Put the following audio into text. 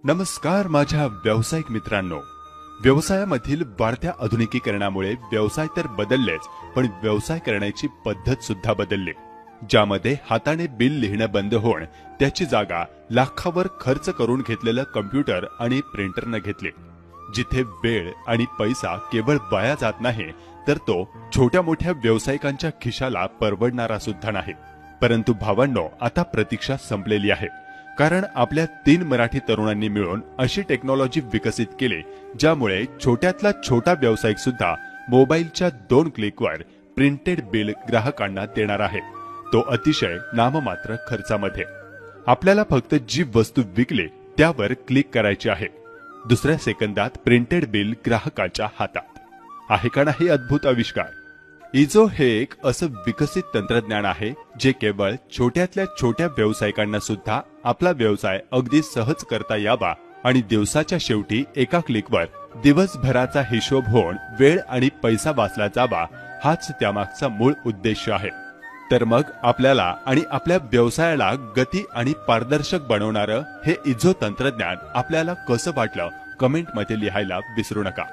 नमस्कार माझ्या व्यावसायिक मित्रांनो. व्यवसायामधील वाढत्या आधुनिकीकरणामुळे व्यवसाय तर बदललेच, पण व्यवसाय करण्याची पद्धत सुद्धा बदलली, ज्यामध्ये हाताने बिल लिहिणं बंद होऊन त्याची जागा लाखावर खर्च करून घेतलेलं कम्प्युटर आणि प्रिंटरने घेतली. जिथे वेळ आणि पैसा केवळ वाया जात नाही, तर तो छोट्या मोठ्या व्यावसायिकांच्या खिशाला परवडणारा सुद्धा नाही. परंतु भावांनो, आता प्रतीक्षा संपलेली आहे, कारण आपल्या 3 मराठी तरुणांनी मिळून अशी टेक्नॉलॉजी विकसित केली, ज्यामुळे छोट्यातला छोटा व्यावसायिक सुद्धा मोबाईलच्या 2 क्लिकवर प्रिंटेड बिल ग्राहकांना देणार आहे, तो अतिशय नाममात्र खर्चामध्ये. आपल्याला फक्त जी वस्तू विकली त्यावर क्लिक करायची आहे. दुसऱ्या सेकंदात प्रिंटेड बिल ग्राहकाच्या हातात. आहे का नाही अद्भुत आविष्कार? इझो हे एक असं विकसित तंत्रज्ञान आहे जे केवळ छोट्यातल्या छोट्या व्यावसायिकांना सुद्धा आपला व्यवसाय अगदी सहज करता यावा आणि दिवसाच्या शेवटी एका क्लिकवर दिवसभराचा हिशोब होऊन वेळ आणि पैसा वाचला जावा, हाच त्यामागचा मूळ उद्देश आहे. तर मग आपल्याला आणि आपल्या व्यवसायाला गती आणि पारदर्शक बनवणारं हे इझो तंत्रज्ञान आपल्याला कसं वाटलं, कमेंटमध्ये लिहायला विसरू नका.